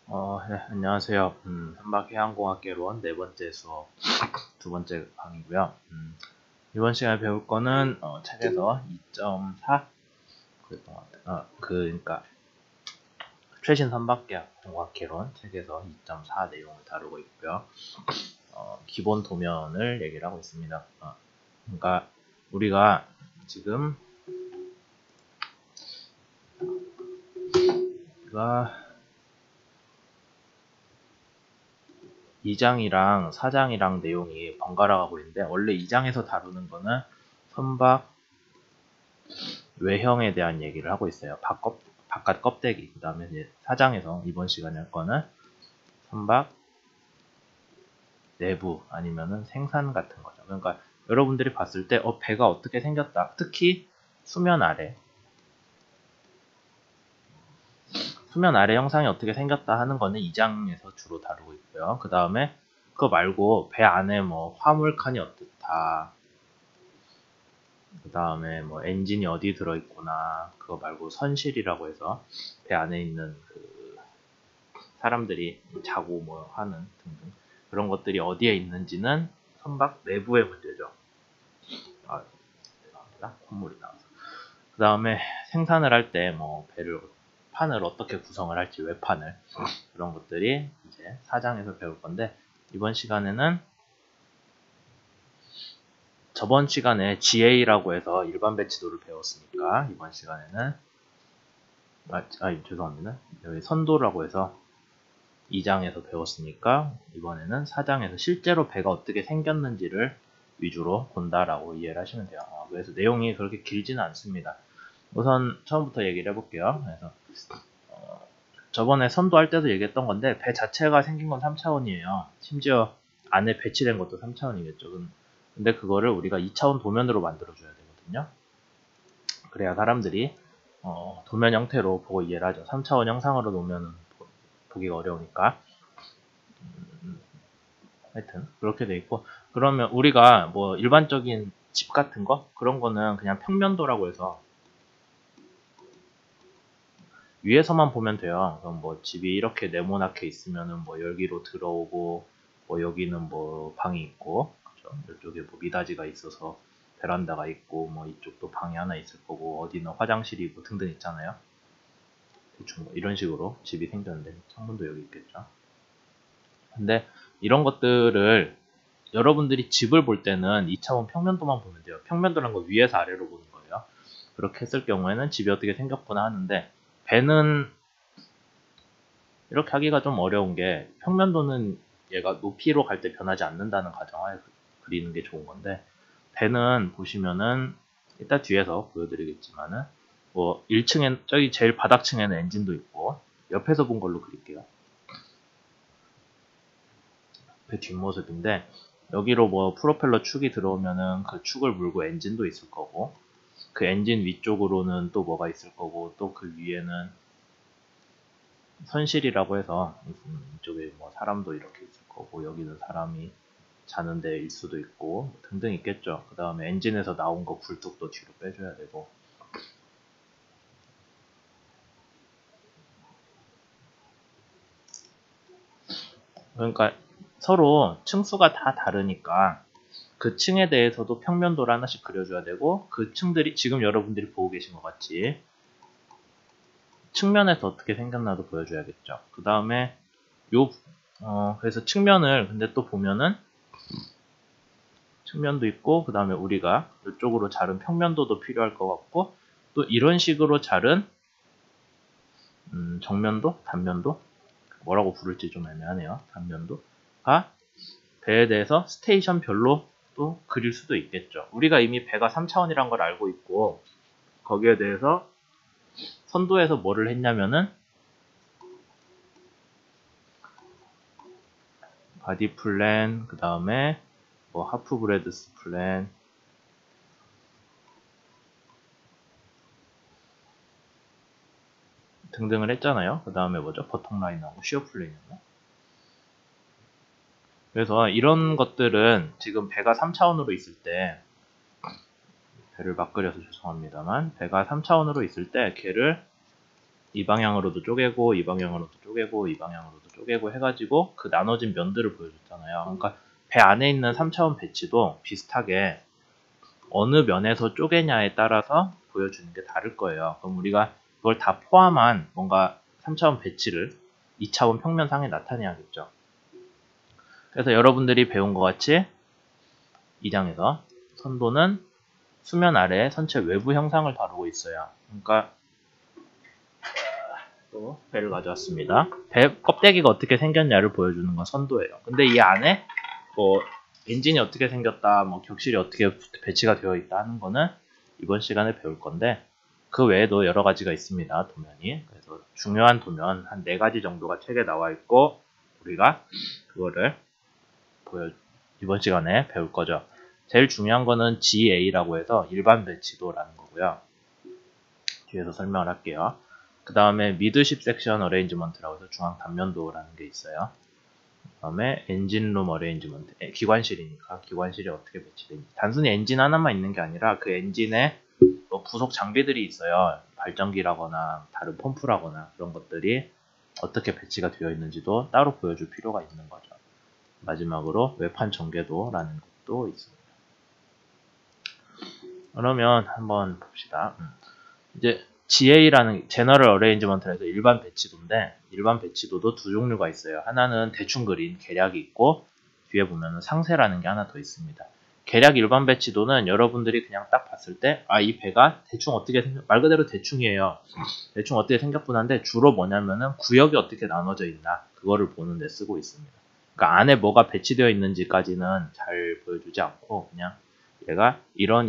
네, 안녕하세요. 한박해양공학개론 네 번째 수업 두 번째 강의고요. 이번 시간에 배울 거는 책에서 2.4 그러니까 최신 선박계약공학개론 책에서 2.4 내용을 다루고 있고요. 기본 도면을 얘기를 하고 있습니다. 그러니까 우리가 지금 우리가 2장이랑 4장이랑 내용이 번갈아 가고 있는데, 원래 2장에서 다루는 거는 선박 외형에 대한 얘기를 하고 있어요. 바깥 껍데기. 그 다음에 이제 4장에서 이번 시간에 할 거는 선박 내부 아니면은 생산 같은 거죠. 그러니까 여러분들이 봤을 때 배가 어떻게 생겼다. 특히 수면 아래 형상이 어떻게 생겼다 하는 거는 2장에서 주로 다루고 있고요. 그 다음에 그거 말고 배 안에 뭐 화물칸이 어떻다, 그 다음에 뭐 엔진이 어디 들어있구나, 그거 말고 선실이라고 해서 배 안에 있는 그 사람들이 자고 뭐 하는 등등 그런 것들이 어디에 있는지는 선박 내부의 문제죠. 죄송합니다. 콧물이 나와서. 그 다음에 생산을 할 때 뭐 판을 어떻게 구성을 할지, 외판을, 그런 것들이 이제 4장에서 배울 건데, 이번 시간에는 저번 시간에 GA라고 해서 일반 배치도를 배웠으니까 이번 시간에는 죄송합니다. 여기 선도라고 해서 2장에서 배웠으니까 이번에는 4장에서 실제로 배가 어떻게 생겼는지를 위주로 본다라고 이해를 하시면 돼요. 그래서 내용이 그렇게 길지는 않습니다. 우선 처음부터 얘기를 해볼게요. 그래서 저번에 선도할 때도 얘기했던 건데, 배 자체가 생긴 건 3차원이에요. 심지어 안에 배치된 것도 3차원이겠죠. 근데 그거를 우리가 2차원 도면으로 만들어줘야 되거든요. 그래야 사람들이 도면 형태로 보고 이해를 하죠. 3차원 형상으로 놓으면 보기가 어려우니까. 하여튼 그렇게 돼 있고, 그러면 우리가 뭐 일반적인 집 같은 거 그런 거는 그냥 평면도라고 해서 위에서만 보면 돼요. 그럼 뭐 집이 이렇게 네모나게 있으면은 뭐 열기로 들어오고, 뭐 여기는 뭐 방이 있고, 그죠? 이쪽에 뭐 미닫이가 있어서 베란다가 있고, 뭐 이쪽도 방이 하나 있을 거고, 어디는 화장실이 있고 등등 있잖아요. 대충 뭐 이런 식으로 집이 생겼는데 창문도 여기 있겠죠. 근데 이런 것들을 여러분들이 집을 볼 때는 2차원 평면도만 보면 돼요. 평면도란 거 위에서 아래로 보는 거예요. 그렇게 했을 경우에는 집이 어떻게 생겼구나 하는데, 배는 이렇게 하기가 좀 어려운 게, 평면도는 얘가 높이로 갈 때 변하지 않는다는 가정하에 그리는 게 좋은 건데, 배는 보시면은 이따 뒤에서 보여드리겠지만은 뭐 1층엔, 저기 제일 바닥층에는 엔진도 있고, 옆에서 본 걸로 그릴게요. 배 뒷모습인데, 여기로 뭐 프로펠러 축이 들어오면은 그 축을 물고 엔진도 있을 거고, 그 엔진 위쪽으로는 또 뭐가 있을 거고, 또 그 위에는 선실이라고 해서 이쪽에 뭐 사람도 이렇게 있을 거고, 여기는 사람이 자는 데일 수도 있고 등등 있겠죠. 그 다음에 엔진에서 나온 거 굴뚝도 뒤로 빼줘야 되고. 그러니까 서로 층수가 다 다르니까 그 층에 대해서도 평면도를 하나씩 그려줘야 되고, 그 층들이 지금 여러분들이 보고 계신 것 같이 측면에서 어떻게 생겼나도 보여줘야겠죠. 그 다음에 그래서 측면을 근데 또 보면은 측면도 있고, 그 다음에 우리가 이쪽으로 자른 평면도도 필요할 것 같고, 또 이런 식으로 자른 정면도, 단면도, 뭐라고 부를지 좀 애매하네요. 단면도가 배에 대해서 스테이션별로 또 그릴 수도 있겠죠. 우리가 이미 배가 3차원이란 걸 알고 있고, 거기에 대해서 선도에서 뭐를 했냐면은 바디 플랜, 그 다음에 뭐 하프 브레드스 플랜 등등을 했잖아요. 그 다음에 뭐죠? 버텀 라인하고 시어 플레인이었나? 그래서 이런 것들은 지금 배가 3차원으로 있을 때, 배를 막 그려서 죄송합니다만, 배가 3차원으로 있을 때 걔를 이 방향으로도 쪼개고 이 방향으로도 쪼개고 이 방향으로도 쪼개고 해가지고 그 나눠진 면들을 보여줬잖아요. 그러니까 배 안에 있는 3차원 배치도 비슷하게 어느 면에서 쪼개냐에 따라서 보여주는 게 다를 거예요. 그럼 우리가 그걸 다 포함한 뭔가 3차원 배치를 2차원 평면상에 나타내야겠죠. 그래서 여러분들이 배운 것 같이 2장에서 선도는 수면 아래 선체 외부 형상을 다루고 있어요. 그러니까 또 배를 가져왔습니다. 배 껍데기가 어떻게 생겼냐를 보여주는 건 선도예요. 근데 이 안에 뭐 엔진이 어떻게 생겼다, 뭐 격실이 어떻게 배치가 되어 있다 하는 거는 이번 시간에 배울 건데 그 외에도 여러 가지가 있습니다. 도면이. 그래서 중요한 도면 한 4가지 정도가 책에 나와 있고 우리가 그거를 이번 시간에 배울 거죠. 제일 중요한 거는 GA라고 해서 일반 배치도라는 거고요. 뒤에서 설명을 할게요. 그 다음에 미드십 섹션 어레인지먼트라고 해서 중앙 단면도라는 게 있어요. 그 다음에 엔진룸 어레인지먼트, 기관실이니까 기관실이 어떻게 배치되는지. 단순히 엔진 하나만 있는 게 아니라 그 엔진에 또 부속 장비들이 있어요. 발전기라거나 다른 펌프라거나 그런 것들이 어떻게 배치가 되어 있는지도 따로 보여줄 필요가 있는 거죠. 마지막으로 외판 전개도라는 것도 있습니다. 그러면 한번 봅시다. 이제 GA라는 제너럴 어레인지먼트에서 일반 배치도인데 일반 배치도도 두 종류가 있어요. 하나는 대충 그린 계략이 있고 뒤에 보면은 상세라는 게 하나 더 있습니다. 계략 일반 배치도는 여러분들이 그냥 딱 봤을 때 이 배가 대충 어떻게 말 그대로 대충이에요. 대충 어떻게 생겼구나 한데 주로 뭐냐면은 구역이 어떻게 나눠져 있나 그거를 보는 데 쓰고 있습니다. 그러니까 안에 뭐가 배치되어 있는지까지는 잘 보여주지 않고 그냥 얘가 이런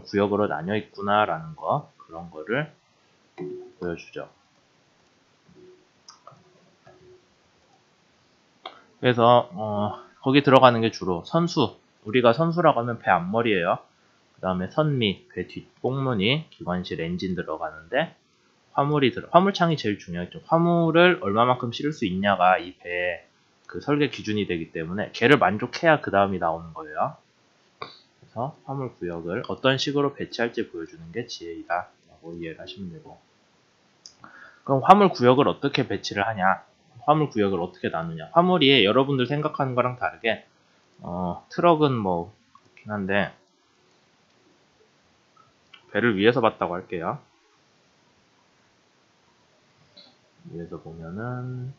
구역으로 나뉘어 있구나 라는 거 그런 거를 보여주죠. 그래서 거기 들어가는 게 주로 선수, 우리가 선수라고 하면 배 앞머리예요. 그 다음에 선미, 배 뒷봉무늬, 기관실 엔진 들어가는데 화물창이 제일 중요하죠. 화물을 얼마만큼 실을 수 있냐가 이 배의 그 설계 기준이 되기 때문에 걔를 만족해야 그 다음이 나오는 거예요. 그래서 화물 구역을 어떤 식으로 배치할지 보여주는 게 GA다 라고 이해를 하시면 되고, 그럼 화물 구역을 어떻게 배치를 하냐, 화물 구역을 어떻게 나누냐. 화물이 여러분들 생각하는 거랑 다르게 트럭은 뭐 그렇긴 한데 배를 위에서 봤다고 할게요. 위에서 보면은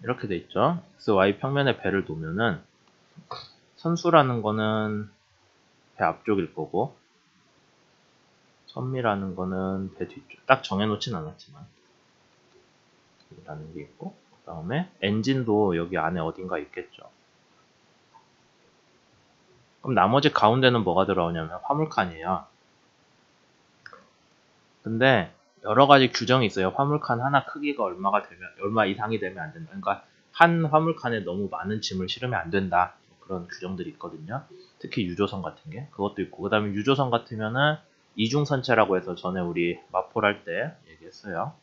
이렇게 돼 있죠. XY 평면에 배를 놓으면은 선수라는 거는 배 앞쪽일 거고 선미라는 거는 배 뒤쪽. 딱 정해놓진 않았지만 라는 게 있고, 그 다음에 엔진도 여기 안에 어딘가 있겠죠. 그럼 나머지 가운데는 뭐가 들어오냐면 화물칸이에요. 근데 여러 가지 규정이 있어요. 화물칸 하나 크기가 얼마 이상이 되면 안 된다. 그러니까 한 화물칸에 너무 많은 짐을 실으면 안 된다. 그런 규정들이 있거든요. 특히 유조선 같은 게 그것도 있고, 그 다음에 유조선 같으면은 이중선체라고 해서 전에 우리 마폴 할 때 얘기했어요.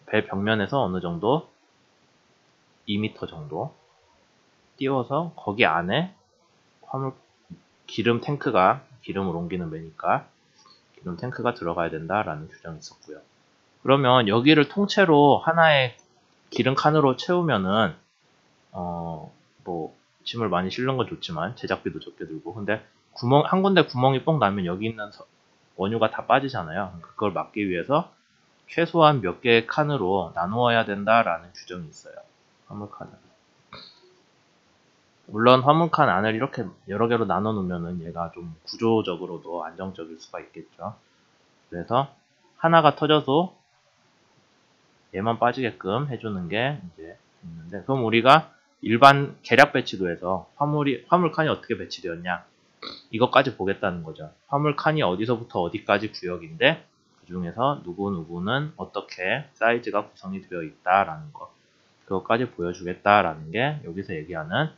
배 벽면에서 어느 정도 2m 정도 띄워서 거기 안에 화물 기름 탱크가, 기름을 옮기는 배니까 기름 탱크가 들어가야 된다라는 규정이 있었고요. 그러면 여기를 통째로 하나의 기름 칸으로 채우면은 뭐 짐을 많이 실는 건 좋지만 제작비도 적게 들고, 근데 한 군데 구멍이 뻥 나면 여기 있는 원유가 다 빠지잖아요. 그걸 막기 위해서 최소한 몇 개의 칸으로 나누어야 된다라는 규정이 있어요. 화물칸을. 물론 화물칸 안을 이렇게 여러 개로 나눠 놓으면은 얘가 좀 구조적으로도 안정적일 수가 있겠죠. 그래서 하나가 터져도 얘만 빠지게끔 해주는 게 이제 있는데, 그럼 우리가 일반 계략 배치도에서 화물칸이 어떻게 배치되었냐 이것까지 보겠다는 거죠. 화물칸이 어디서부터 어디까지 구역인데 그 중에서 누구는 어떻게 사이즈가 구성이 되어 있다라는 거, 그것까지 보여주겠다라는 게 여기서 얘기하는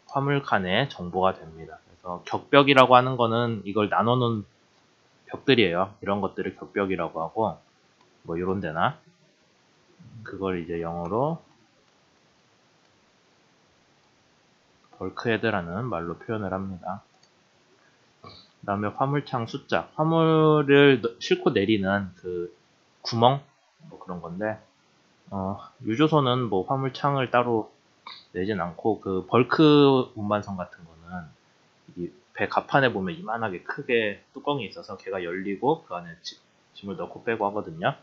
화물칸의 정보가 됩니다. 그래서 격벽이라고 하는 거는 이걸 나눠놓은 벽들이에요. 이런 것들을 격벽이라고 하고, 뭐 이런 데나 그걸 이제 영어로 벌크헤드라는 말로 표현을 합니다. 그 다음에 화물창 숫자, 화물을 싣고 내리는 그 구멍 뭐 그런 건데, 유조선은 뭐 화물창을 따로 내진 않고, 그 벌크 운반선 같은 거는 이 배 갑판에 보면 이만하게 크게 뚜껑이 있어서 걔가 열리고 그 안에 짐을 넣고 빼고 하거든요.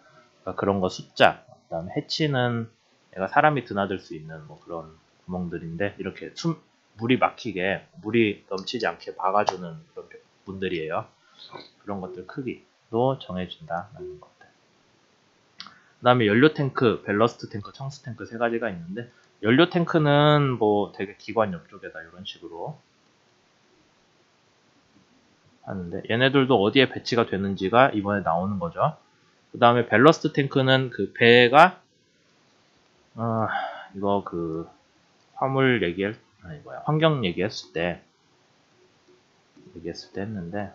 그러니까 그런 거 숫자, 그 다음에 해치는 얘가 사람이 드나들 수 있는 뭐 그런 구멍들인데, 이렇게 물이 막히게, 물이 넘치지 않게 박아주는 그런 분들이에요. 그런 것들 크기도 정해준다라는 것들. 그 다음에 연료 탱크, 밸러스트 탱크, 청수 탱크 세 가지가 있는데, 연료 탱크는 뭐 되게 기관 옆쪽에다 이런 식으로 하는데, 얘네들도 어디에 배치가 되는지가 이번에 나오는 거죠. 그 다음에 밸러스트 탱크는 그 배가 이거 그 화물 환경 얘기했을 때 했는데,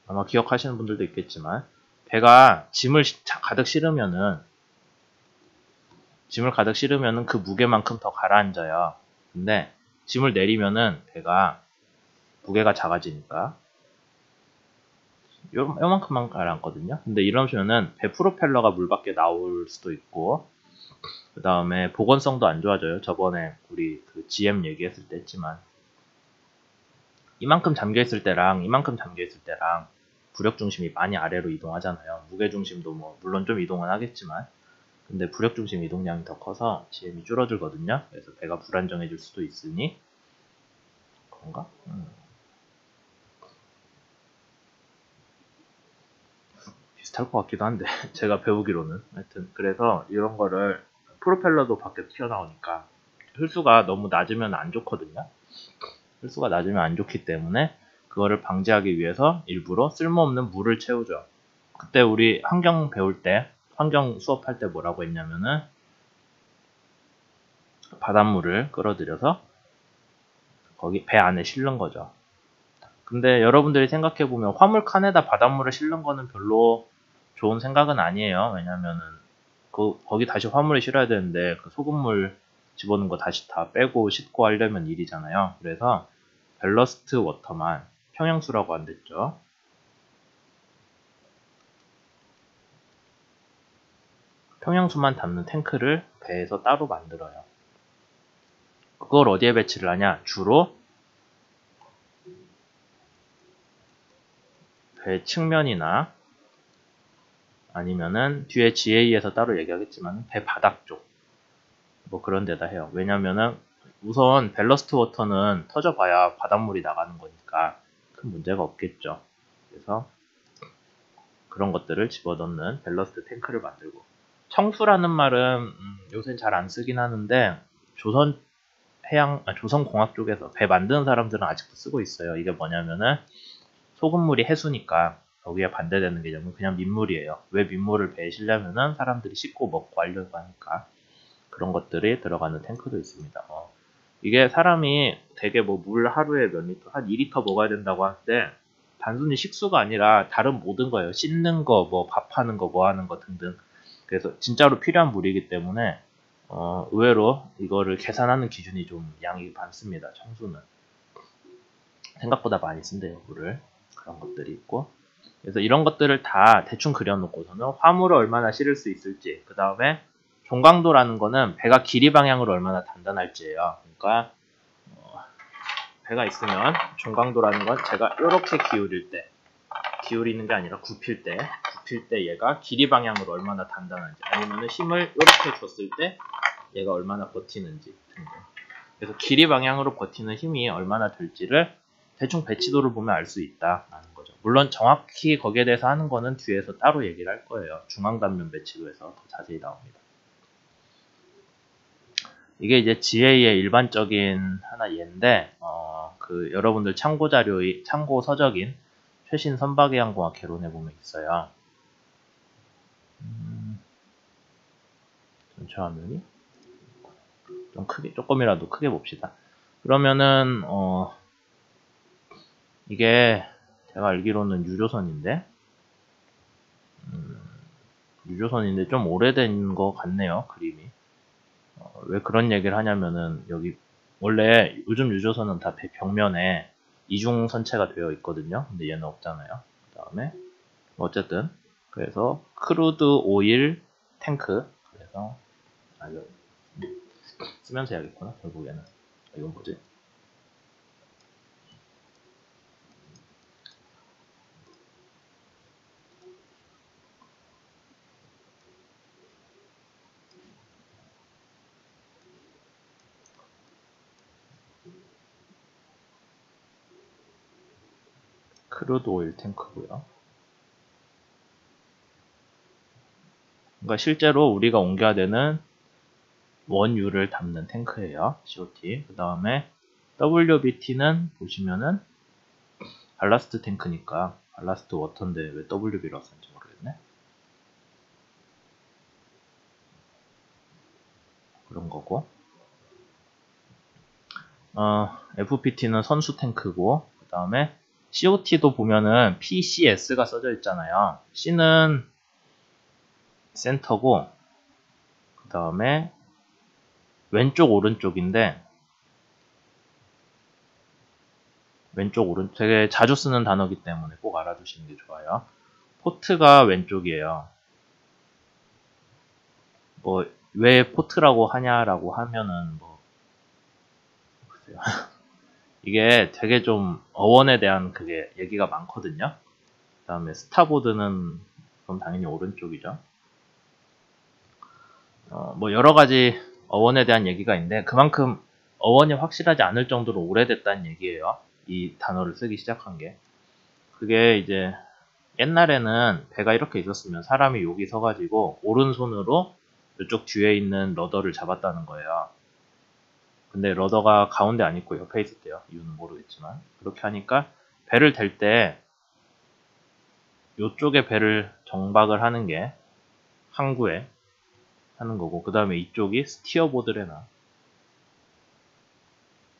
아마 기억하시는 분들도 있겠지만, 배가 짐을 가득 실으면은 그 무게만큼 더 가라앉아요. 근데 짐을 내리면은 배가 무게가 작아지니까 요만큼만 가라앉거든요. 근데 이러시면은 배 프로펠러가 물 밖에 나올 수도 있고, 그 다음에 보건성도 안 좋아져요. 저번에 우리 그 GM 얘기했을 때 했지만, 이만큼 잠겨있을 때랑 이만큼 잠겨있을 때랑 부력 중심이 많이 아래로 이동하잖아요. 무게 중심도 뭐 물론 좀 이동은 하겠지만, 근데 부력 중심 이동량이 더 커서 GM이 줄어들거든요. 그래서 배가 불안정해질 수도 있으니 그런가? 비슷할 것 같기도 한데 제가 배우기로는. 하여튼 그래서 이런 거를, 프로펠러도 밖에 튀어나오니까 흘수가 너무 낮으면 안 좋거든요. 흘수가 낮으면 안 좋기 때문에 그거를 방지하기 위해서 일부러 쓸모없는 물을 채우죠. 그때 우리 환경 배울 때, 환경 수업할 때 뭐라고 했냐면은, 바닷물을 끌어들여서 거기 배 안에 실는 거죠. 근데 여러분들이 생각해보면 화물칸에다 바닷물을 실는 거는 별로 좋은 생각은 아니에요. 왜냐면은 거기 다시 화물을 실어야 되는데, 그 소금물 집어넣은 거 다시 다 빼고 씻고 하려면 일이잖아요. 그래서 밸러스트 워터만, 평형수라고 안 됐죠. 평형수만 담는 탱크를 배에서 따로 만들어요. 그걸 어디에 배치를 하냐? 주로 배 측면이나, 아니면은 뒤에 GA에서 따로 얘기하겠지만 배 바닥 쪽, 뭐 그런 데다 해요. 왜냐면은 우선 밸러스트 워터는 터져봐야 바닷물이 나가는 거니까 큰 문제가 없겠죠. 그래서 그런 것들을 집어넣는 밸러스트 탱크를 만들고, 청수라는 말은 요새는 잘 안 쓰긴 하는데, 조선공학 쪽에서 배 만드는 사람들은 아직도 쓰고 있어요. 이게 뭐냐면은 소금물이 해수니까 거기에 반대되는 개념은 그냥 민물이에요. 왜 민물을 배에 실려면은 사람들이 씻고 먹고 하려고 하니까. 그런 것들이 들어가는 탱크도 있습니다. 이게 사람이 되게 뭐 물 하루에 몇 리터, 한 2리터 먹어야 된다고 하는데, 단순히 식수가 아니라 다른 모든 거예요. 씻는 거, 뭐 밥하는 거, 뭐 하는 거 등등. 그래서 진짜로 필요한 물이기 때문에 의외로 이거를 계산하는 기준이 좀 양이 많습니다. 청수는 생각보다 많이 쓴대요, 물을. 그런 것들이 있고, 그래서 이런 것들을 다 대충 그려놓고서는 화물을 얼마나 실을 수 있을지, 그 다음에 종강도라는 거는 배가 길이 방향으로 얼마나 단단할지예요. 그러니까 배가 있으면 종강도라는 건 제가 이렇게 기울이는 게 아니라 굽힐 때 얘가 길이 방향으로 얼마나 단단한지, 아니면 힘을 이렇게 줬을 때 얘가 얼마나 버티는지 등등. 그래서 길이 방향으로 버티는 힘이 얼마나 될지를 대충 배치도를 보면 알 수 있다라는 거죠. 물론 정확히 거기에 대해서 하는 거는 뒤에서 따로 얘기를 할 거예요. 중앙단면 배치도에서 더 자세히 나옵니다. 이게 이제 GA의 일반적인 하나 예인데, 여러분들 참고 서적인 최신 선박해양공학 개론에 보면 있어요. 전체 화면이 좀 크게, 조금이라도 크게 봅시다. 그러면은 이게 제가 알기로는 유조선인데 좀 오래된 것 같네요, 그림이. 왜 그런 얘기를 하냐면은, 여기 원래 요즘 유조선은 다 벽면에 이중 선체가 되어 있거든요. 근데 얘는 없잖아요. 그 다음에 어쨌든 그래서 크루드 오일 탱크. 그래서 이거 쓰면서 해야겠구나 결국에는. 이건 뭐지? 크루드 오일 탱크고요. 그러니까 실제로 우리가 옮겨야 되는 원유를 담는 탱크예요. COT. 그 다음에 WBT는 보시면은 발라스트 탱크니까 발라스트 워터인데 왜 WB라고 썼는지 모르겠네. 그런 거고. FPT는 선수 탱크고, 그 다음에 COT도 보면은 PCS가 써져 있잖아요. C는 센터고, 그 다음에 왼쪽 오른쪽인데, 왼쪽 오른쪽 되게 자주 쓰는 단어이기 때문에 꼭 알아두시는 게 좋아요. 포트가 왼쪽이에요. 뭐 왜 포트라고 하냐라고 하면은 뭐 글쎄요. 이게 되게 좀 어원에 대한 그게 얘기가 많거든요. 그 다음에 스타보드는 그럼 당연히 오른쪽이죠. 뭐 여러 가지 어원에 대한 얘기가 있는데 그만큼 어원이 확실하지 않을 정도로 오래됐다는 얘기예요. 이 단어를 쓰기 시작한 게. 그게 이제 옛날에는 배가 이렇게 있었으면 사람이 여기 서가지고 오른손으로 이쪽 뒤에 있는 러더를 잡았다는 거예요. 근데 러더가 가운데 안 있고 옆에 있었대요. 이유는 모르겠지만. 그렇게 하니까 배를 댈 때 이쪽에 배를 정박을 하는 게 항구에 하는 거고 그 다음에 이쪽이 스티어보드래나.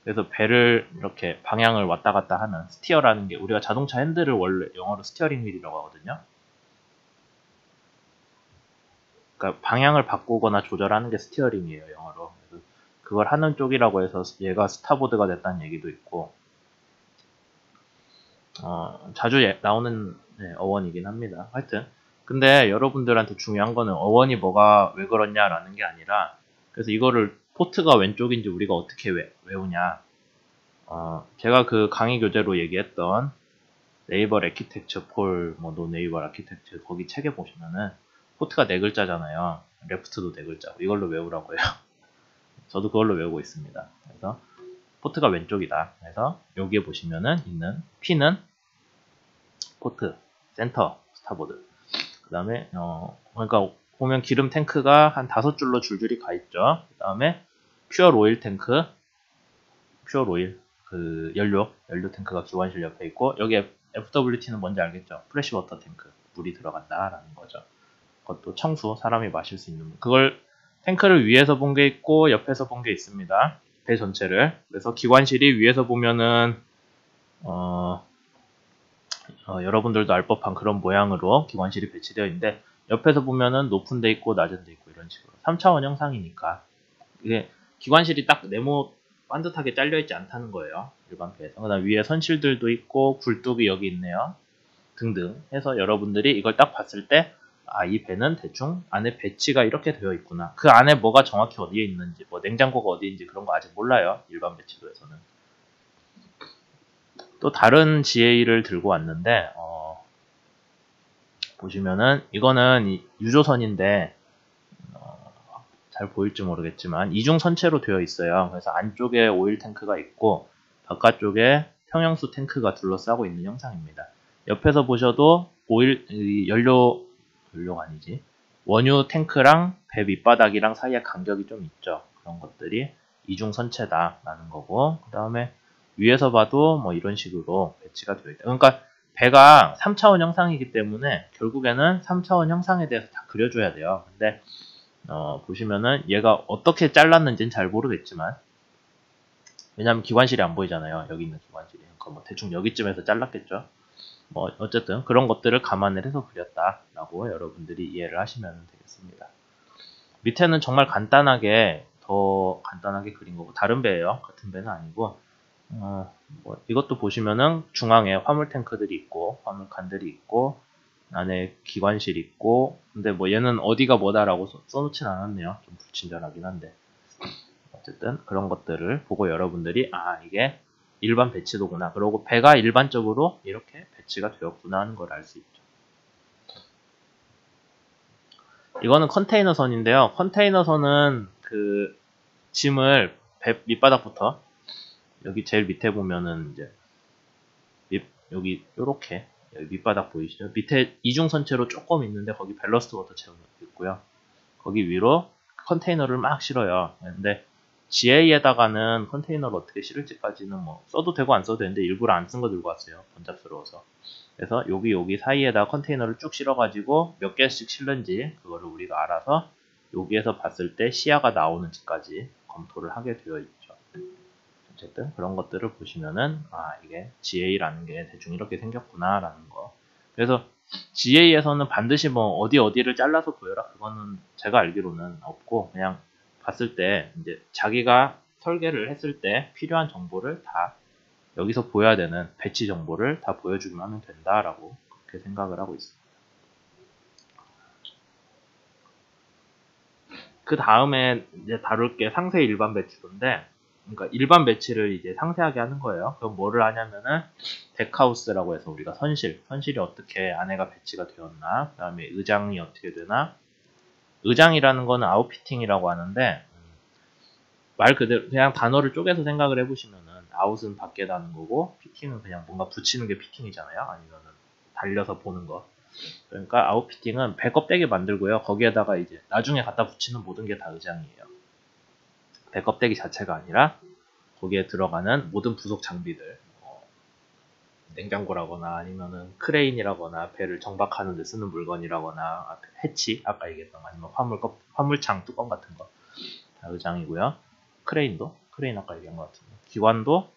그래서 배를 이렇게 방향을 왔다 갔다 하는 스티어라는 게 우리가 자동차 핸들을 원래 영어로 스티어링 휠이라고 하거든요. 그러니까 방향을 바꾸거나 조절하는 게 스티어링이에요, 영어로. 그래서 그걸 하는 쪽이라고 해서 얘가 스타보드가 됐다는 얘기도 있고 자주 나오는 어원이긴 합니다. 하여튼 근데 여러분들한테 중요한 거는 어원이 뭐가 왜 그렇냐라는 게 아니라 그래서 이거를 포트가 왼쪽인지 우리가 어떻게 외우냐. 제가 그 강의 교재로 얘기했던 네이버 아키텍처 노 네이버 아키텍처 거기 책에 보시면은 포트가 네 글자잖아요. 레프트도 네 글자. 이걸로 외우라고 해요. 저도 그걸로 외우고 있습니다. 그래서 포트가 왼쪽이다. 그래서 여기에 보시면은 있는 P는 포트, 센터, 스타보드. 그 다음에 그러니까 보면 기름 탱크가 한 5줄로 줄줄이 가 있죠. 그 다음에 퓨어 오일 탱크, 퓨어 오일 그 연료 탱크가 기관실 옆에 있고 여기 FWT는 뭔지 알겠죠? 프레시 워터 탱크, 물이 들어간다라는 거죠. 그것도 청수, 사람이 마실 수 있는 물. 그걸 탱크를 위에서 본 게 있고 옆에서 본 게 있습니다. 배 전체를. 그래서 기관실이 위에서 보면은 여러분들도 알 법한 그런 모양으로 기관실이 배치되어 있는데 옆에서 보면은 높은 데 있고 낮은 데 있고 이런 식으로 3차원 형상이니까 이게 기관실이 딱 네모 반듯하게 잘려 있지 않다는 거예요. 일반 배에서. 그다음 위에 선실들도 있고 굴뚝이 여기 있네요. 등등 해서 여러분들이 이걸 딱 봤을 때 이 배는 대충 안에 배치가 이렇게 되어 있구나. 그 안에 뭐가 정확히 어디에 있는지, 뭐 냉장고가 어디인지 그런 거 아직 몰라요. 일반 배치도에서는. 또 다른 GA를 들고 왔는데 보시면은 이거는 유조선인데 잘 보일지 모르겠지만 이중 선체로 되어 있어요. 그래서 안쪽에 오일 탱크가 있고 바깥쪽에 평형수 탱크가 둘러싸고 있는 형상입니다. 옆에서 보셔도 연료가 아니지. 원유 탱크랑 배 밑바닥이랑 사이에 간격이 좀 있죠. 그런 것들이 이중 선체다라는 거고 그 다음에 위에서 봐도 뭐 이런 식으로 배치가 되어 있다. 그러니까 배가 3차원 형상이기 때문에 결국에는 3차원 형상에 대해서 다 그려줘야 돼요. 근데 보시면은 얘가 어떻게 잘랐는지는 잘 모르겠지만 왜냐면 기관실이 안 보이잖아요. 여기 있는 기관실이. 그러니까 뭐 대충 여기쯤에서 잘랐겠죠. 뭐 어쨌든 그런 것들을 감안을 해서 그렸다라고 여러분들이 이해를 하시면 되겠습니다. 밑에는 정말 간단하게 더 간단하게 그린 거고, 다른 배예요. 같은 배는 아니고. 뭐 이것도 보시면은 중앙에 화물 탱크들이 있고 화물 칸들이 있고 안에 기관실 있고, 근데 뭐 얘는 어디가 뭐다라고 써놓진 않았네요. 좀 불친절하긴 한데, 어쨌든 그런 것들을 보고 여러분들이 이게 일반 배치도구나, 그리고 배가 일반적으로 이렇게 배치가 되었구나 하는 걸 알 수 있죠. 이거는 컨테이너선인데요. 컨테이너선은 그 짐을 배 밑바닥부터, 여기 제일 밑에 보면은 이제 여기 요렇게 여기 밑바닥 보이시죠? 밑에 이중선체로 조금 있는데 거기 밸러스트 워터 채우는 게 있고요. 거기 위로 컨테이너를 막 실어요. 근데 GA에다가는 컨테이너를 어떻게 실을지까지는 뭐 써도 되고 안 써도 되는데 일부러 안 쓴 거 들고 왔어요. 번잡스러워서. 그래서 여기 사이에다 컨테이너를 쭉 실어가지고 몇 개씩 실는지 그거를 우리가 알아서 여기에서 봤을 때 시야가 나오는지까지 검토를 하게 되어 있죠. 어쨌든 그런 것들을 보시면은 이게 GA라는 게 대충 이렇게 생겼구나 라는 거. 그래서 GA에서는 반드시 뭐 어디를 잘라서 보여라, 그거는 제가 알기로는 없고, 그냥 봤을 때 이제 자기가 설계를 했을 때 필요한 정보를 다 여기서 보여야 되는 배치 정보를 다 보여주기만 하면 된다라고 그렇게 생각을 하고 있습니다. 그 다음에 이제 다룰 게 상세 일반 배치도인데, 그러니까 일반 배치를 이제 상세하게 하는 거예요. 그럼 뭐를 하냐면은 덱하우스라고 해서 우리가 선실이 어떻게 안에가 배치가 되었나, 그 다음에 의장이 어떻게 되나. 의장이라는 거는 아웃피팅이라고 하는데, 말 그대로 그냥 단어를 쪼개서 생각을 해보시면은 아웃은 밖에 다는 거고 피팅은 그냥 뭔가 붙이는 게 피팅이잖아요. 아니면은 달려서 보는 거. 그러니까 아웃피팅은 배 껍데기 만들고요. 거기에다가 이제 나중에 갖다 붙이는 모든 게 다 의장이에요. 배 껍데기 자체가 아니라 거기에 들어가는 모든 부속 장비들, 냉장고라거나 아니면은 크레인이라거나 배를 정박하는 데 쓰는 물건이라거나 해치 아까 얘기했던 거, 아니면 화물창 뚜껑 같은 거 다 의장이고요. 크레인 아까 얘기한 것 같은데, 기관도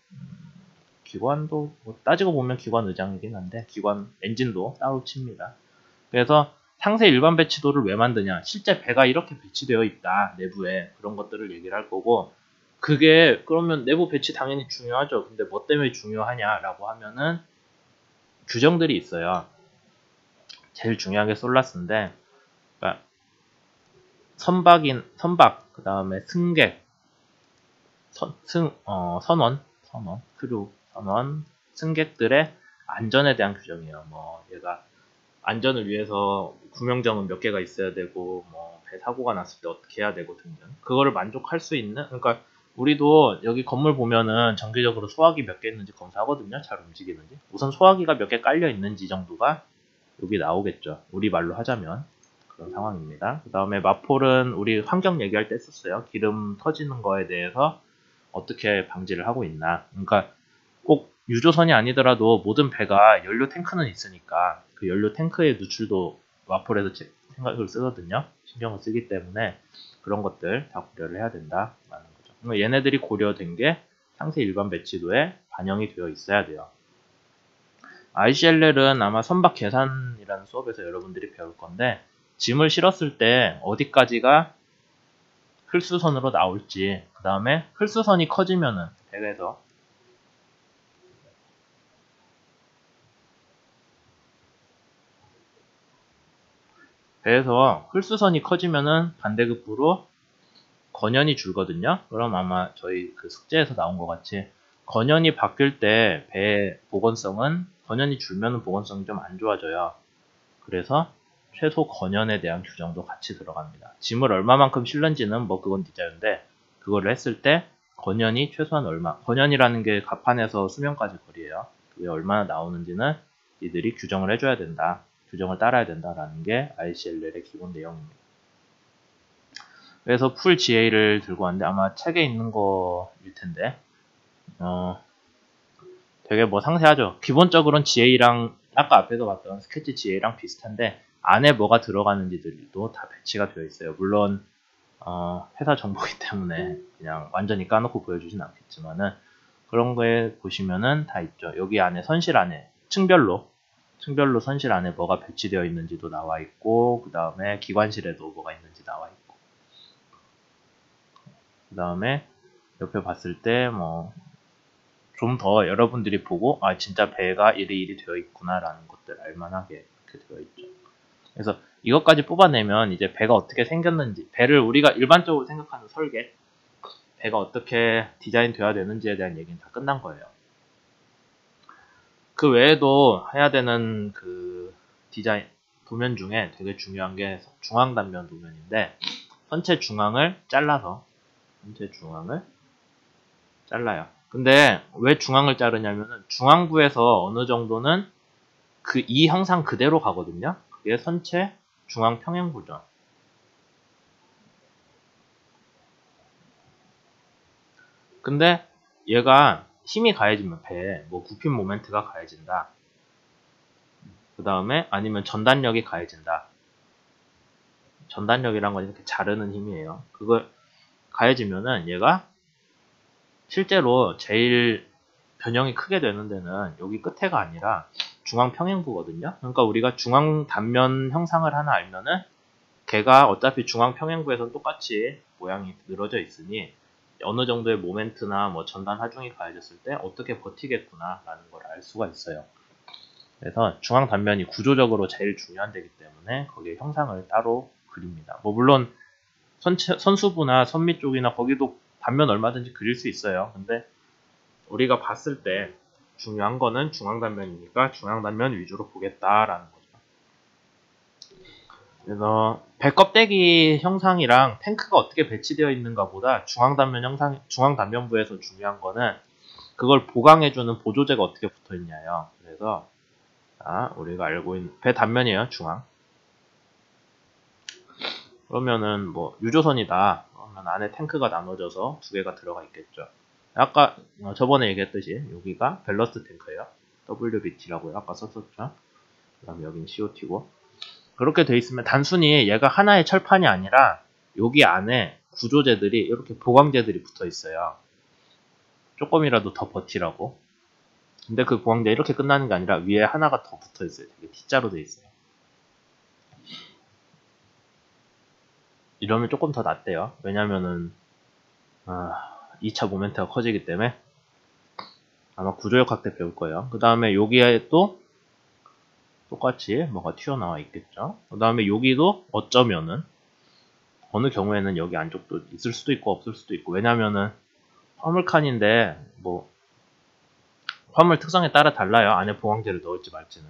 뭐 따지고 보면 기관 의장이긴 한데 기관 엔진도 따로 칩니다. 그래서 상세 일반 배치도를 왜 만드냐, 실제 배가 이렇게 배치되어 있다 내부에, 그런 것들을 얘기를 할 거고, 그게 그러면 내부 배치 당연히 중요하죠. 근데 뭐 때문에 중요하냐라고 하면은 규정들이 있어요. 제일 중요한 게 솔라스인데, 그러니까 선박, 그 다음에 승객, 크루, 선원, 승객들의 안전에 대한 규정이에요. 뭐 얘가 안전을 위해서 구명정은 몇 개가 있어야 되고, 뭐 배 사고가 났을 때 어떻게 해야 되고 등등, 그거를 만족할 수 있는, 그러니까 우리도 여기 건물 보면은 정기적으로 소화기 몇 개 있는지 검사하거든요. 잘 움직이는지. 우선 소화기가 몇 개 깔려 있는지 정도가 여기 나오겠죠. 우리 말로 하자면 그런 상황입니다. 그 다음에 마폴은 우리 환경 얘기할 때 썼어요. 기름 터지는 거에 대해서 어떻게 방지를 하고 있나. 그러니까 꼭 유조선이 아니더라도 모든 배가 연료 탱크는 있으니까 그 연료 탱크의 누출도 마폴에서 생각을 쓰거든요. 신경을 쓰기 때문에 그런 것들 다 고려를 해야 된다라는 거죠. 그러니까 얘네들이 고려된 게 상세 일반 배치도에 반영이 되어 있어야 돼요. ICLL은 아마 선박 계산이라는 수업에서 여러분들이 배울 건데, 짐을 실었을 때 어디까지가 흘수선으로 나올지, 그 다음에 흘수선이 커지면은 배에서 흘수선이 커지면은 반대급부로 건연이 줄거든요. 그럼 아마 저희 그 숙제에서 나온 것 같이 건연이 바뀔 때 배의 보건성은, 건연이 줄면은 보건성이 좀 안 좋아져요. 그래서 최소 건연에 대한 규정도 같이 들어갑니다. 짐을 얼마만큼 실는지는 뭐 그건 네 자유인데, 그거를 했을 때 건연이 최소한 얼마, 건연이라는 게 갑판에서 수면까지 거리예요. 그게 얼마나 나오는지는 이들이 규정을 해줘야 된다, 규정을 따라야 된다라는 게 ICLL의 기본 내용입니다. 그래서 풀 GA를 들고 왔는데 아마 책에 있는 거일 텐데, 되게 뭐 상세하죠. 기본적으로는 GA랑 아까 앞에서 봤던 스케치 GA랑 비슷한데 안에 뭐가 들어가는지들도 다 배치가 되어 있어요. 물론 회사 정보이기 때문에 그냥 완전히 까놓고 보여주진 않겠지만은 그런 거에 보시면은 다 있죠. 여기 안에 선실 안에 층별로 선실 안에 뭐가 배치되어 있는지도 나와 있고, 그 다음에 기관실에도 뭐가 있는지 나와 있고. 그 다음에 옆에 봤을 때 뭐 좀 더 여러분들이 보고 아 진짜 배가 이리 되어 있구나 라는 것들 알만하게 이렇게 되어 있죠. 그래서 이것까지 뽑아내면 이제 배가 어떻게 생겼는지, 배를 우리가 일반적으로 생각하는 설계, 배가 어떻게 디자인 되어야 되는지에 대한 얘기는 다 끝난 거예요. 그 외에도 해야 되는 그 디자인 도면 중에 되게 중요한 게 중앙 단면 도면인데, 선체 중앙을 잘라서 선체 중앙을 잘라요. 근데 왜 중앙을 자르냐면은 중앙부에서 어느 정도는 그 이 형상 그대로 가거든요. 그게 선체 중앙 평행부죠. 근데 얘가 힘이 가해지면 배에 뭐 굽힌 모멘트가 가해진다. 그 다음에 아니면 전단력이 가해진다. 전단력이란 건 이렇게 자르는 힘이에요. 그걸 가해지면은 얘가 실제로 제일 변형이 크게 되는 데는 여기 끝에가 아니라 중앙 평행부거든요. 그러니까 우리가 중앙 단면 형상을 하나 알면은 걔가 어차피 중앙 평행부에서는 똑같이 모양이 늘어져 있으니 어느 정도의 모멘트나 뭐 전단 하중이 가해졌을 때 어떻게 버티겠구나 라는 걸 알 수가 있어요. 그래서 중앙 단면이 구조적으로 제일 중요한 데기 때문에 거기에 형상을 따로 그립니다. 뭐 물론 선수부나 선미 쪽이나 거기도 단면 얼마든지 그릴 수 있어요. 근데 우리가 봤을 때 중요한 거는 중앙 단면이니까 중앙 단면 위주로 보겠다라는 거죠. 그래서 배 껍데기 형상이랑 탱크가 어떻게 배치되어 있는가 보다 중앙 단면 형상, 중앙 단면부에서 중요한 거는 그걸 보강해주는 보조제가 어떻게 붙어 있냐요. 그래서 우리가 알고 있는 배 단면이에요, 중앙. 그러면은 뭐 유조선이다. 그러면 안에 탱크가 나눠져서 두 개가 들어가 있겠죠. 아까 저번에 얘기했듯이 여기가 밸러스트 탱크예요. WBT라고요. 아까 썼었죠. 그 다음에 여기는 COT고. 그렇게 돼 있으면 단순히 얘가 하나의 철판이 아니라 여기 안에 구조재들이 이렇게 보강재들이 붙어 있어요. 조금이라도 더 버티라고. 근데 그 보강재 이렇게 끝나는 게 아니라 위에 하나가 더 붙어 있어요. 되게 T자로 돼 있어요. 이러면 조금 더 낫대요. 왜냐면은 2차 모멘트가 커지기 때문에 아마 구조역학 때 배울 거예요. 그 다음에 여기에 또 똑같이 뭐가 튀어나와 있겠죠. 그 다음에 여기도 어쩌면은 어느 경우에는 여기 안쪽도 있을 수도 있고 없을 수도 있고, 왜냐면은 화물칸인데 뭐 화물 특성에 따라 달라요. 안에 보강재를 넣을지 말지는.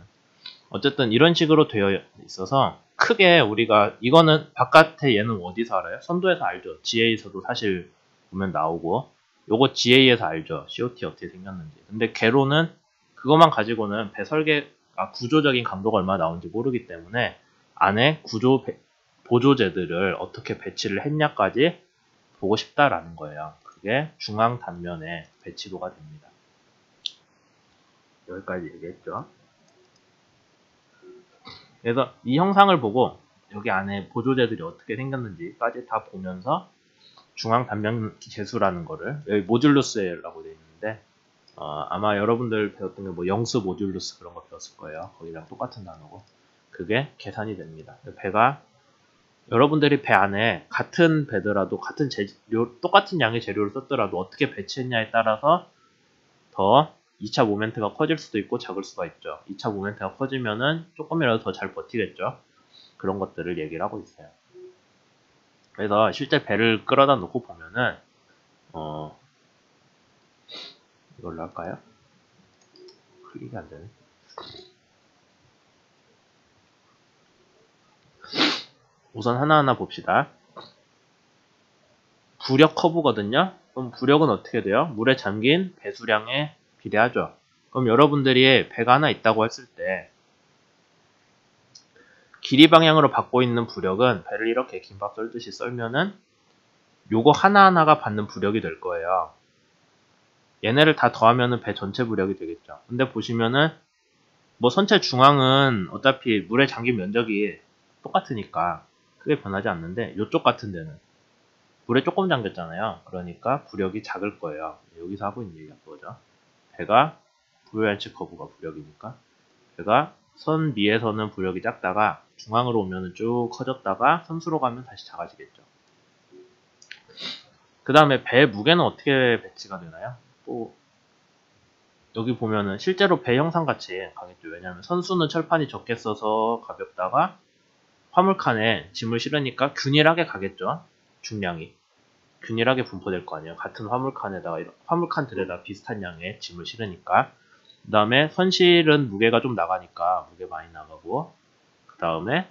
어쨌든 이런 식으로 되어 있어서 크게 우리가 이거는 바깥에 얘는 어디서 알아요? 선도에서 알죠. GA에서도 사실 보면 나오고, 요거 GA에서 알죠. COT 어떻게 생겼는지. 근데 개로는 그것만 가지고는 배 설계가 구조적인 강도가 얼마나 나오는지 모르기 때문에 안에 보조재들을 어떻게 배치를 했냐까지 보고 싶다라는 거예요. 그게 중앙 단면에 배치도가 됩니다. 여기까지 얘기했죠. 그래서 이 형상을 보고 여기 안에 보조재들이 어떻게 생겼는지까지 다 보면서 중앙 단면 재수라는 거를, 여기 모듈루스라고 되어 있는데 아마 여러분들 배웠던 게 뭐 영수 모듈루스 그런 거 배웠을 거예요. 거기랑 똑같은 단어고 그게 계산이 됩니다. 배가 여러분들이 배 안에 같은 배더라도 같은 재료, 똑같은 양의 재료를 썼더라도 어떻게 배치했냐에 따라서 더 2차 모멘트가 커질 수도 있고 작을 수가 있죠. 2차 모멘트가 커지면은 조금이라도 더 잘 버티겠죠. 그런 것들을 얘기를 하고 있어요. 그래서 실제 배를 끌어다 놓고 보면은 이걸로 할까요? 클릭이 안 되네. 우선 하나하나 봅시다. 부력 커브거든요. 그럼 부력은 어떻게 돼요? 물에 잠긴 배수량에 비례하죠. 그럼 여러분들이 배가 하나 있다고 했을 때 길이 방향으로 받고 있는 부력은 배를 이렇게 김밥 썰듯이 썰면은 요거 하나하나가 받는 부력이 될 거예요. 얘네를 다 더하면은 배 전체 부력이 되겠죠. 근데 보시면은 뭐 선체 중앙은 어차피 물에 잠긴 면적이 똑같으니까 크게 변하지 않는데 요쪽 같은 데는 물에 조금 잠겼잖아요. 그러니까 부력이 작을 거예요. 여기서 하고 있는 얘기가 그거죠. 배가 부여할치 커브가 부력이니까 배가 선 위에서는 부력이 작다가 중앙으로 오면 쭉 커졌다가 선수로 가면 다시 작아지겠죠. 그 다음에 배 무게는 어떻게 배치가 되나요? 또 여기 보면은 실제로 배 형상 같이 가겠죠. 왜냐하면 선수는 철판이 적게 써서 가볍다가 화물칸에 짐을 실으니까 균일하게 가겠죠. 중량이 균일하게 분포될 거 아니에요. 같은 화물칸에다가 화물칸들에다 비슷한 양의 짐을 실으니까. 그 다음에 선실은 무게가 좀 나가니까 무게 많이 나가고, 그 다음에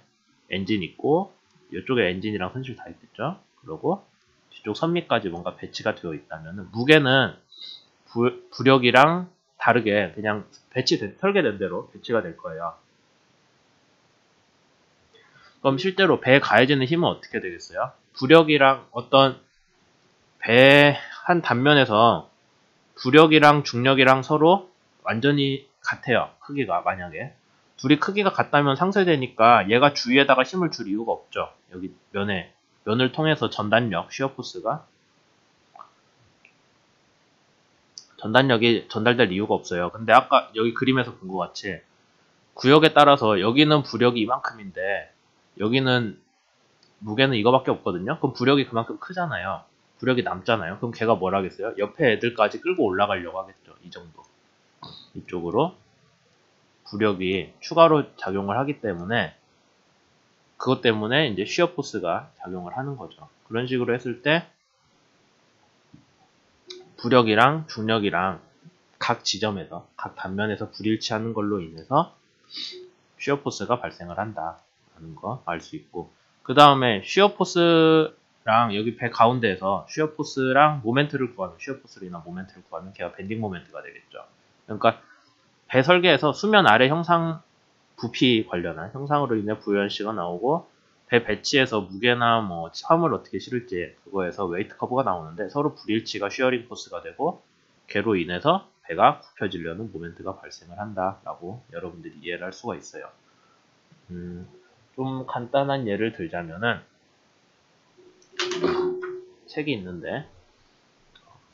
엔진 있고, 이쪽에 엔진이랑 선실 다 있겠죠. 그리고 뒤쪽 선미까지 뭔가 배치가 되어 있다면 무게는 부력이랑 다르게 그냥 설계된 대로 배치가 될 거예요. 그럼 실제로 배에 가해지는 힘은 어떻게 되겠어요? 부력이랑 어떤 배 한 단면에서 부력이랑 중력이랑 서로 완전히 같아요. 크기가 만약에 둘이 크기가 같다면 상쇄되니까 얘가 주위에다가 힘을 줄 이유가 없죠. 여기 면을 통해서 전단력이 전달될 이유가 없어요. 근데 아까 여기 그림에서 본 것 같이 구역에 따라서 여기는 부력이 이만큼인데 여기는 무게는 이거밖에 없거든요. 그럼 부력이 그만큼 크잖아요. 부력이 남잖아요. 그럼 걔가 뭘 하겠어요? 옆에 애들까지 끌고 올라가려고 하겠죠. 이 정도. 이쪽으로 부력이 추가로 작용을 하기 때문에 그것 때문에 이제 시어 포스가 작용을 하는 거죠. 그런 식으로 했을 때 부력이랑 중력이랑 각 지점에서 각 단면에서 불일치하는 걸로 인해서 시어 포스가 발생을 한다는 거 알 수 있고, 그 다음에 시어 포스랑 여기 배 가운데에서 시어 포스랑 모멘트를 구하면, 시어 포스로 인한 모멘트를 구하면 걔가 밴딩 모멘트가 되겠죠. 그러니까 배 설계에서 수면 아래 형상 부피 관련한 형상으로 인해 부연시가 나오고, 배 배치에서 무게나 뭐 화물 어떻게 실을지 그거에서 웨이트 커브가 나오는데 서로 불일치가 쉬어링 포스가 되고, 걔로 인해서 배가 굽혀지려는 모멘트가 발생을 한다라고 여러분들이 이해를 할 수가 있어요. 좀 간단한 예를 들자면은 책이 있는데,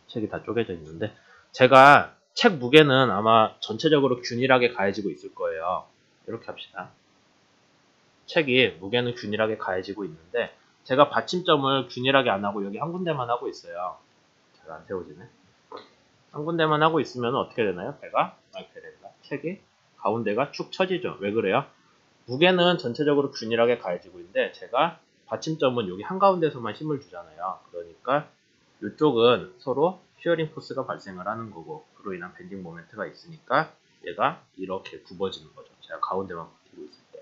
책이 다 쪼개져 있는데, 제가 책 무게는 아마 전체적으로 균일하게 가해지고 있을 거예요. 이렇게 합시다. 책이 무게는 균일하게 가해지고 있는데 제가 받침점을 균일하게 안 하고 여기 한 군데만 하고 있어요. 잘 안 세워지네. 한 군데만 하고 있으면 어떻게 되나요? 배가 이렇게 된다. 책이 가운데가 축 처지죠. 왜 그래요? 무게는 전체적으로 균일하게 가해지고 있는데 제가 받침점은 여기 한가운데서만 힘을 주잖아요. 그러니까 이쪽은 서로 쉬어링 포스가 발생을 하는 거고, 그로 인한 밴딩 모멘트가 있으니까 얘가 이렇게 굽어지는 거죠. 제가 가운데만 버티고 있을 때.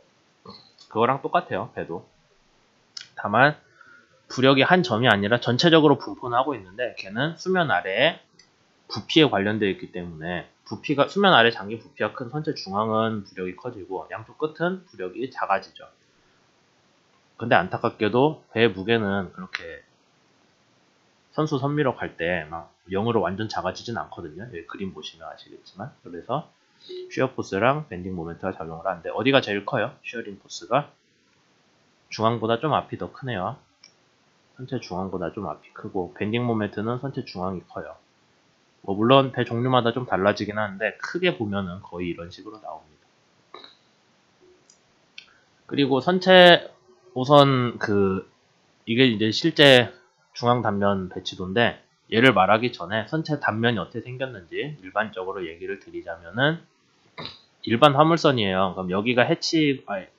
그거랑 똑같아요. 배도. 다만 부력이 한 점이 아니라 전체적으로 분포는 하고 있는데 걔는 수면 아래에 부피에 관련되어 있기 때문에 부피가 수면 아래 장기 부피가 큰 선체 중앙은 부력이 커지고 양쪽 끝은 부력이 작아지죠. 근데 안타깝게도 배의 무게는 그렇게 선수 선미로 갈 때 막 0으로 완전 작아지진 않거든요. 여기 그림 보시면 아시겠지만. 그래서 쉬어 포스랑 밴딩 모멘트가 작용을 하는데 어디가 제일 커요? 쉬어링 포스가 중앙보다 좀 앞이 더 크네요. 선체 중앙보다 좀 앞이 크고, 밴딩 모멘트는 선체 중앙이 커요. 뭐 물론 배 종류마다 좀 달라지긴 하는데 크게 보면은 거의 이런 식으로 나옵니다. 그리고 선체 우선 이게 이제 실제 중앙 단면 배치도인데, 얘를 말하기 전에 선체 단면이 어떻게 생겼는지 일반적으로 얘기를 드리자면은 일반 화물선이에요. 그럼 여기가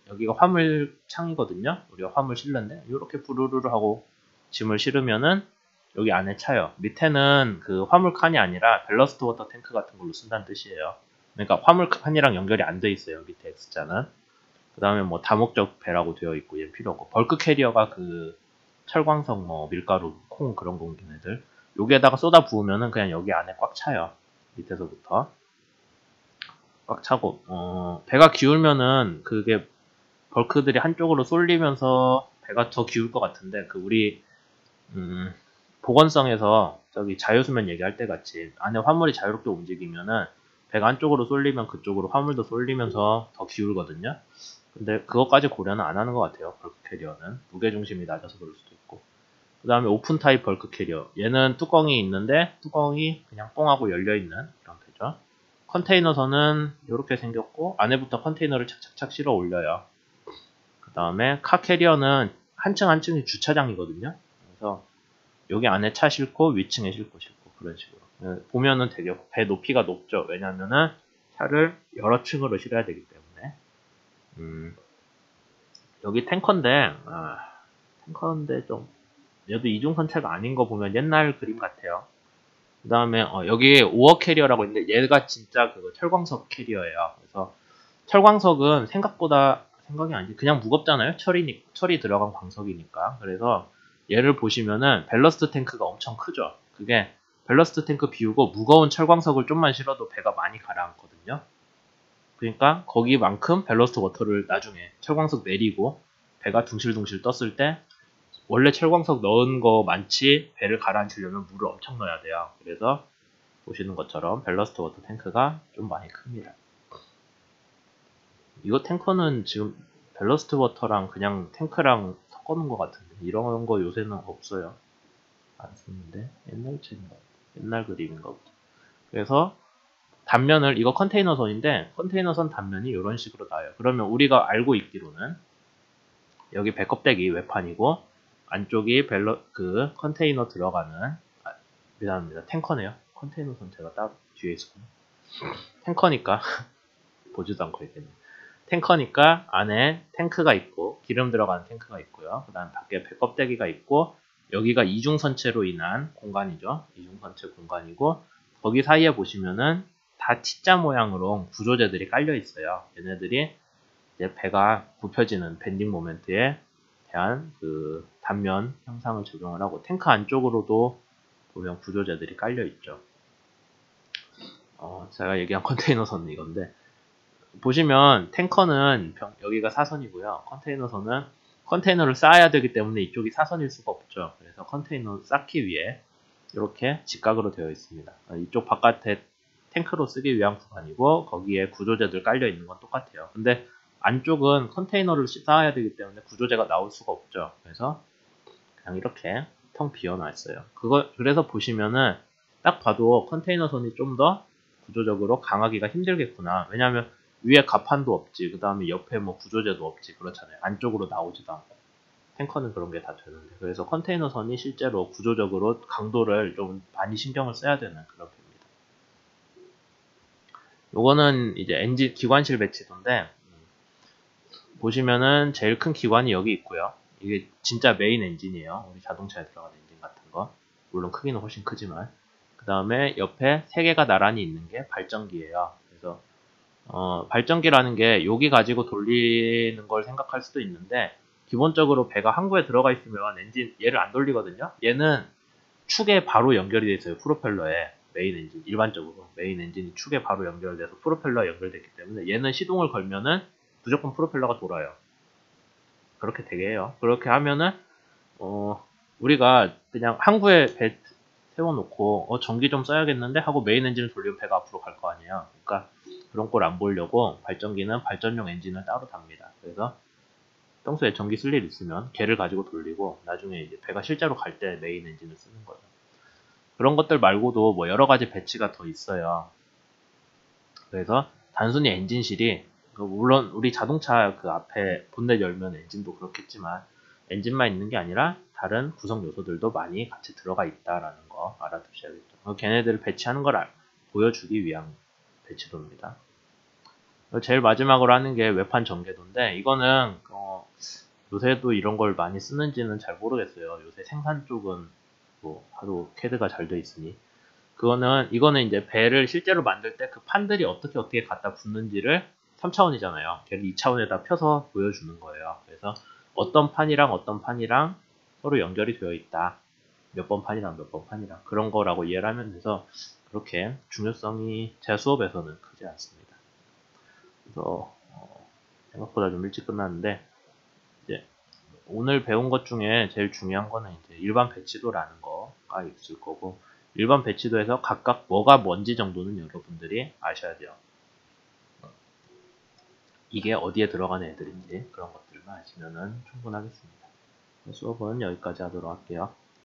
여기가 화물창이거든요. 우리가 화물 실는데 이렇게 부르르르 하고 짐을 실으면은 여기 안에 차요. 밑에는 그 화물칸이 아니라 밸러스트 워터 탱크 같은 걸로 쓴다는 뜻이에요. 그러니까 화물칸이랑 연결이 안 돼 있어요. 밑에 X자는. 그 다음에 뭐 다목적 배라고 되어 있고 얘는 필요 없고, 벌크 캐리어가 그 철광석 뭐 밀가루 콩 그런 공기네들 여기에다가 쏟아 부으면은 그냥 여기 안에 꽉 차요. 밑에서부터 꽉 차고, 배가 기울면은 그게 벌크들이 한쪽으로 쏠리면서 배가 더 기울 것 같은데, 우리 보건성에서 저기 자유수면 얘기할 때 같이 안에 화물이 자유롭게 움직이면은 배가 한쪽으로 쏠리면 그쪽으로 화물도 쏠리면서 더 기울거든요. 근데 그것까지 고려는 안 하는 것 같아요. 벌크 캐리어는 무게중심이 낮아서 그럴 수도 있고. 그 다음에 오픈 타입 벌크 캐리어, 얘는 뚜껑이 있는데 뚜껑이 그냥 뻥하고 열려있는 그런 배죠. 컨테이너선은 이렇게 생겼고 안에부터 컨테이너를 착착착 실어 올려요. 그 다음에 카 캐리어는 한 층 한 층이 주차장이거든요. 그래서 여기 안에 차 싣고 위층에 싣고 그런 식으로. 보면은 되게 배 높이가 높죠. 왜냐면은 차를 여러 층으로 실어야 되기 때문에. 여기 탱커인데, 탱커인데 좀, 얘도 이중선체가 아닌 거 보면 옛날 그림 같아요. 그 다음에, 여기 오어 캐리어라고 있는데, 얘가 진짜 그거 철광석 캐리어예요. 그래서, 철광석은 생각이 아니지. 그냥 무겁잖아요. 철이 들어간 광석이니까. 그래서, 얘를 보시면은, 밸러스트 탱크가 엄청 크죠. 그게, 밸러스트 탱크 비우고, 무거운 철광석을 좀만 실어도 배가 많이 가라앉거든요. 그러니까 거기만큼 밸러스트 워터를 나중에 철광석 내리고 배가 둥실둥실 떴을 때 원래 철광석 넣은 거 많지 배를 가라앉히려면 물을 엄청 넣어야 돼요. 그래서 보시는 것처럼 밸러스트 워터 탱크가 좀 많이 큽니다. 이거 탱커는 지금 밸러스트 워터랑 그냥 탱크랑 섞어놓은 것 같은데 이런 거 요새는 없어요. 안 쓰는데 옛날 책인가 옛날 그림인가 보다. 그래서 단면을 이거 컨테이너선인데 컨테이너선 단면이 이런 식으로 나와요. 그러면 우리가 알고 있기로는 여기 배껍데기 외판이고 안쪽이 그 컨테이너 들어가는 미안합니다. 탱커네요. 컨테이너선 제가 딱 뒤에 있었군요. 탱커니까 보지도 않고 있겠네. 탱커니까 안에 탱크가 있고 기름 들어가는 탱크가 있고요. 그 다음 밖에 배껍데기가 있고 여기가 이중선체로 인한 공간이죠. 이중선체 공간이고 거기 사이에 보시면은 다 T자 모양으로 구조재들이 깔려 있어요. 얘네들이 이제 배가 굽혀지는 밴딩 모멘트에 대한 그 단면 형상을 적용을 하고 탱크 안쪽으로도 보면 구조재들이 깔려 있죠. 제가 얘기한 컨테이너선은 이건데 보시면 탱커는 여기가 사선이고요. 컨테이너선은 컨테이너를 쌓아야 되기 때문에 이쪽이 사선일 수가 없죠. 그래서 컨테이너 쌓기 위해 이렇게 직각으로 되어 있습니다. 이쪽 바깥에 탱크로 쓰기 위한 구간이고 거기에 구조재들 깔려 있는 건 똑같아요. 근데 안쪽은 컨테이너를 쌓아야 되기 때문에 구조재가 나올 수가 없죠. 그래서 그냥 이렇게 텅 비워놨어요. 그래서 보시면은 딱 봐도 컨테이너 선이 좀 더 구조적으로 강하기가 힘들겠구나. 왜냐하면 위에 갑판도 없지. 그 다음에 옆에 뭐 구조재도 없지. 그렇잖아요. 안쪽으로 나오지도 않고. 탱커는 그런 게 다 되는데. 그래서 컨테이너 선이 실제로 구조적으로 강도를 좀 많이 신경을 써야 되는 그런 배입니다. 요거는 이제 엔진 기관실 배치도인데 보시면은 제일 큰 기관이 여기 있고요. 이게 진짜 메인 엔진이에요. 우리 자동차에 들어가는 엔진 같은 거. 물론 크기는 훨씬 크지만. 그 다음에 옆에 3개가 나란히 있는 게 발전기예요. 그래서 발전기라는 게 여기 가지고 돌리는 걸 생각할 수도 있는데 기본적으로 배가 항구에 들어가 있으면 엔진 얘를 안 돌리거든요. 얘는 축에 바로 연결이 돼 있어요. 프로펠러에. 메인 엔진 일반적으로 메인 엔진이 축에 바로 연결돼서 프로펠러에 연결됐기 때문에 얘는 시동을 걸면은 무조건 프로펠러가 돌아요. 그렇게 되게 해요. 그렇게 하면은 우리가 그냥 항구에 배 세워놓고 전기 좀 써야겠는데 하고 메인 엔진을 돌리면 배가 앞으로 갈 거 아니에요. 그러니까 그런 걸 안 보려고 발전기는 발전용 엔진을 따로 답니다. 그래서 평소에 전기 쓸 일 있으면 걔를 가지고 돌리고 나중에 이제 배가 실제로 갈 때 메인 엔진을 쓰는 거죠. 그런 것들 말고도 뭐 여러 가지 배치가 더 있어요. 그래서 단순히 엔진실이 물론 우리 자동차 그 앞에 본넷 열면 엔진도 그렇겠지만 엔진만 있는 게 아니라 다른 구성 요소들도 많이 같이 들어가 있다라는 거 알아두셔야겠죠. 걔네들을 배치하는 걸 보여주기 위한 배치도입니다. 제일 마지막으로 하는 게 외판 전개도인데 이거는 요새도 이런 걸 많이 쓰는지는 잘 모르겠어요. 요새 생산 쪽은 뭐 하도 캐드가 잘 돼 있으니 이거는 이제 배를 실제로 만들 때 그 판들이 어떻게 갖다 붙는지를 3차원이잖아요. 걔를 2차원에다 펴서 보여주는 거예요. 그래서 어떤 판이랑 서로 연결이 되어 있다. 몇 번 판이랑 몇 번 판이랑 그런 거라고 이해를 하면 돼서 그렇게 중요성이 제 수업에서는 크지 않습니다. 그래서 생각보다 좀 일찍 끝났는데 이제 오늘 배운 것 중에 제일 중요한 거는 이제 일반 배치도라는 거가 있을 거고 일반 배치도에서 각각 뭐가 뭔지 정도는 여러분들이 아셔야 돼요. 이게 어디에 들어가는 애들인지 그런 것들만 아시면은 충분하겠습니다. 수업은 여기까지 하도록 할게요.